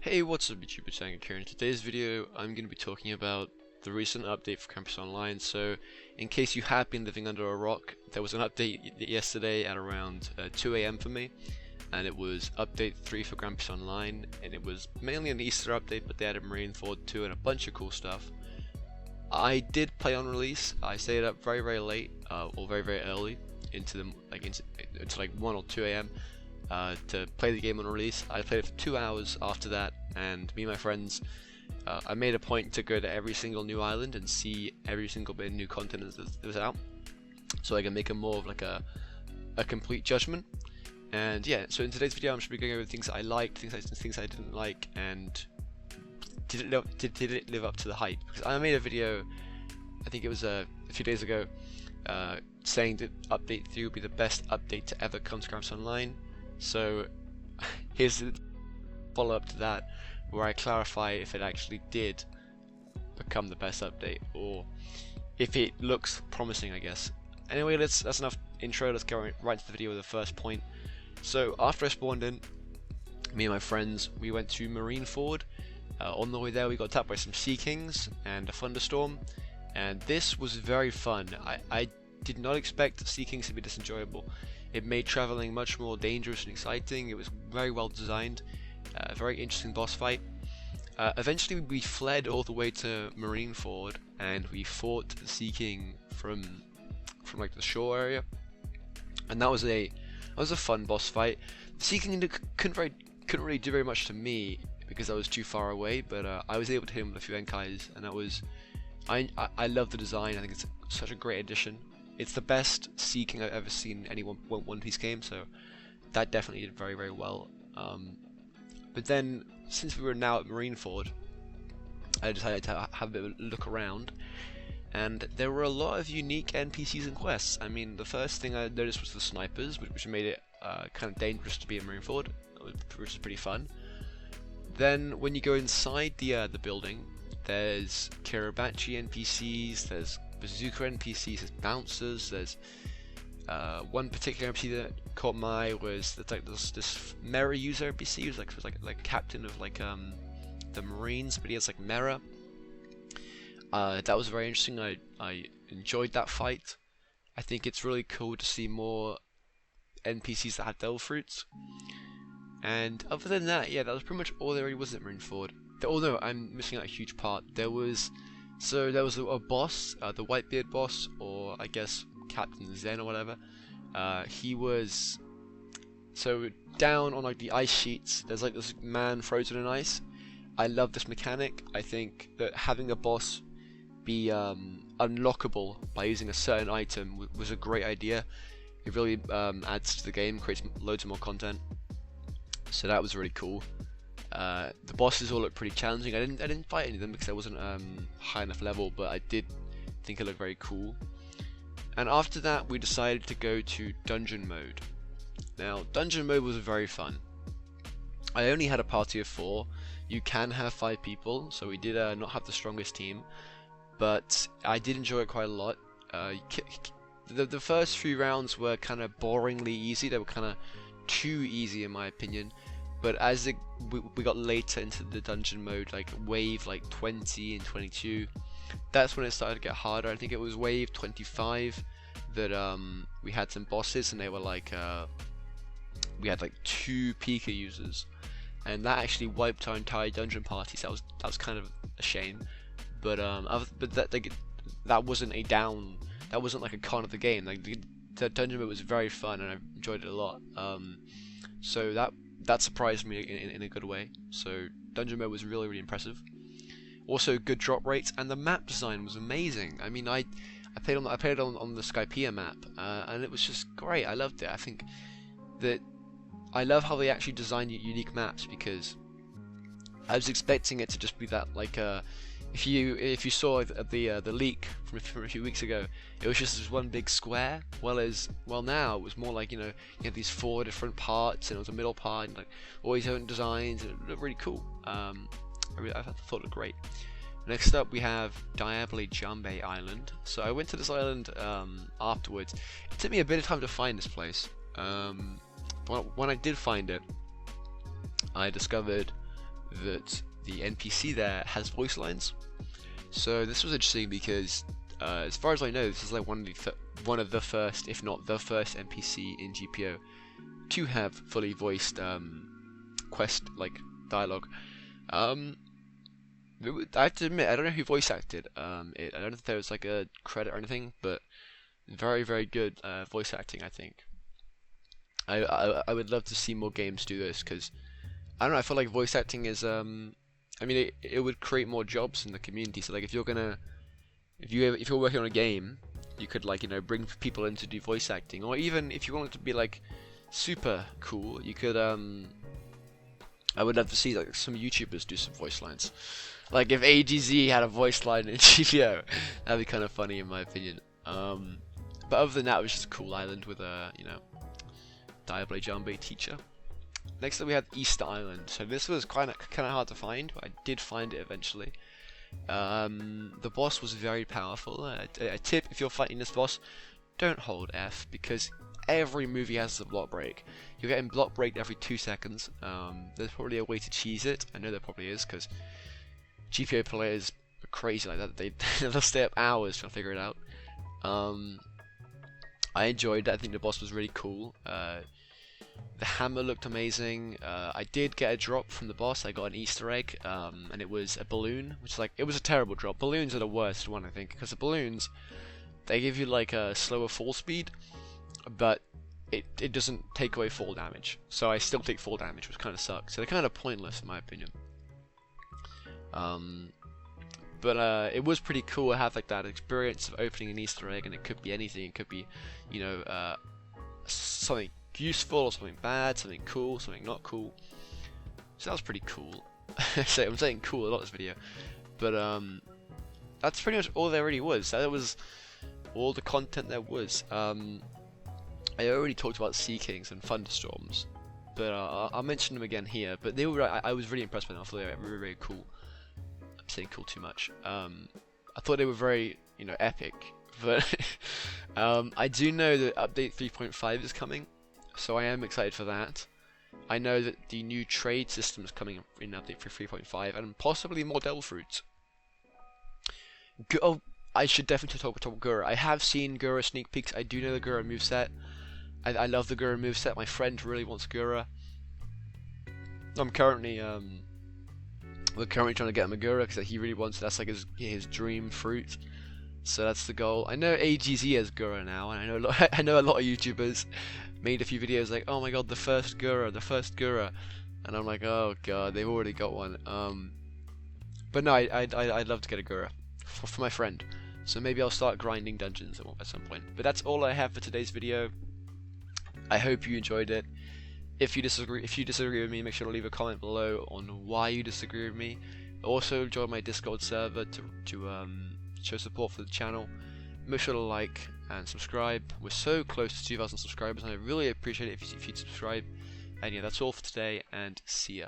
Hey, what's up YouTube, it's Angry here. In today's video I'm going to be talking about the recent update for Campus Online. So in case you have been living under a rock, there was an update yesterday at around 2 AM for me, and it was update 3 for Campus Online, and it was mainly an Easter update, but they added Marineford too and a bunch of cool stuff. I did play on release. I stayed up very late or very early into 1 or 2 AM to play the game on release. I played it for 2 hours after that, and me and my friends, I made a point to go to every single new island and see every single bit of new content that was out, so I can make a more of like a complete judgment. And yeah, so in today's video I'm just going to be going over things I liked, things I didn't like, and did it live up to the hype? Because I made a video, I think it was a few days ago, saying that update 3 would be the best update to ever come to Campus Online. So here's the follow-up to that, where I clarify if it actually did become the best update, or if it looks promising, I guess. Anyway, that's enough intro. Let's go right to the video with the first point. So after I spawned in, me and my friends, we went to Marineford. On the way there we got attacked by some Sea Kings and a thunderstorm, and this was very fun. I did not expect Sea Kings to be this enjoyable. It made traveling much more dangerous and exciting. It was very well designed, very interesting boss fight. Eventually we fled all the way to Marineford, and we fought the Sea King from like the shore area, and that was a fun boss fight. The Sea King couldn't really do very much to me because I was too far away, but I was able to hit him with a few Enkais, and that was I love the design. I think it's such a great addition. It's the best Sea King I've ever seen in any One Piece game, so that definitely did very well. But then, since we were now at Marineford, I decided to have a bit of a look around, and there were a lot of unique NPCs and quests. I mean, the first thing I noticed was the snipers, which made it kind of dangerous to be in Marineford, which is pretty fun. Then, when you go inside the building, there's Kiribachi NPCs, there's Bazooka NPCs, there's bouncers, there's one particular NPC that caught my eye was this Mera user NPC who's like captain of the Marines, but he has like Mera. That was very interesting. I enjoyed that fight. I think it's really cool to see more NPCs that had devil fruits. And other than that, yeah, that was pretty much all there really was at Marineford. Although I'm missing out a huge part. There was a boss, the Whitebeard boss, or I guess Captain Zen or whatever. He was down on like the ice sheets. There's like this man frozen in ice. I love this mechanic. I think that having a boss be unlockable by using a certain item was a great idea. It really adds to the game, creates loads of more content. So that was really cool. The bosses all look pretty challenging. I didn't fight any of them because I wasn't high enough level, but I did think it looked very cool. And after that, we decided to go to dungeon mode. Now, dungeon mode was very fun. I only had a party of 4. You can have 5 people, so we did not have the strongest team, but I did enjoy it quite a lot. The first few rounds were kind of boringly easy. They were kind of too easy in my opinion. But as we got later into the dungeon mode, like wave 20 and 22, that's when it started to get harder. I think it was wave 25 that we had some bosses, and they were like we had like 2 Pika users, and that actually wiped our entire dungeon parties. That was kind of a shame. But that wasn't a down. That wasn't like a con of the game. Like the dungeon mode was very fun, and I enjoyed it a lot. So that surprised me in a good way. So dungeon mode was really impressive. Also good drop rates, and the map design was amazing. I mean, I played on the Skypiea map, and it was just great. I loved it. I think that I love how they actually design unique maps, because I was expecting it to just be that like if you saw the leak from a few weeks ago, it was just this one big square. Well now it was more like, you had these 4 different parts, and it was a middle part, and like all these different designs, and it looked really cool. I thought it looked great. Next up we have Diablo Jambay Island. So I went to this island afterwards. It took me a bit of time to find this place. But when I did find it, I discovered that the NPC there has voice lines. So this was interesting because, as far as I know, this is like one of the first, if not the first NPC in GPO to have fully voiced quest like dialogue. I have to admit, I don't know who voice acted it. I don't know if there was like a credit or anything, but very, very good voice acting, I think. I would love to see more games do this, because I don't know, I feel like voice acting is I mean, it would create more jobs in the community. So like if you're working on a game, you could, like, you know, bring people in to do voice acting, or even if you want it to be like super cool, you could I would love to see like some YouTubers do some voice lines. Like if AGZ had a voice line in GPO, that'd be kind of funny in my opinion. But other than that, it was just a cool island with a, you know, Diablo Jambay teacher. Next up we had Easter Island. So this was kind of hard to find, but I did find it eventually. The boss was very powerful. A tip: if you're fighting this boss, don't hold F, because every movie has a block break. You're getting block break every 2 seconds. There's probably a way to cheese it. I know there probably is, because GPO players are crazy like that. They'll stay up hours trying to figure it out. I enjoyed that. I think the boss was really cool. The hammer looked amazing. I did get a drop from the boss. I got an Easter egg, and it was a balloon, which is like, it was a terrible drop. Balloons are the worst one, I think, because the balloons, they give you like a slower fall speed, but it doesn't take away fall damage. So I still take fall damage, which kind of sucks. So they're kind of pointless in my opinion. But it was pretty cool. I had like that experience of opening an Easter egg, and it could be anything. It could be, you know, something useful or something bad, something cool, something not cool. So that was pretty cool. So I'm saying cool a lot in this video, but that's pretty much all there really was. That was all the content there was. I already talked about Sea Kings and Thunderstorms, but I'll mention them again here. But they were, I was really impressed by them. I thought they were really, really cool. I'm saying cool too much. I thought they were very, you know, epic. But I do know that update 3.5 is coming, so I am excited for that. I know that the new trade system is coming in update 3.5, and possibly more devil fruits. Oh, I should definitely talk about Gura. I have seen Gura sneak peeks. I do know the Gura moveset. I love the Gura moveset. My friend really wants Gura. I'm currently we're currently trying to get him a Gura because he really wants it. That's like his dream fruit. So that's the goal. I know AGZ has Gura now, and I know a lot of YouTubers made a few videos like, oh my god, the first Gura, and I'm like, oh god, they've already got one. But no, I'd love to get a Gura for my friend. So maybe I'll start grinding dungeons at some point. But that's all I have for today's video. I hope you enjoyed it. If you disagree with me, make sure to leave a comment below on why you disagree with me. Also, join my Discord server to show support for the channel. Make sure to like and subscribe. We're so close to 2,000 subscribers, and I really appreciate it if you subscribe. And yeah, that's all for today, and see ya.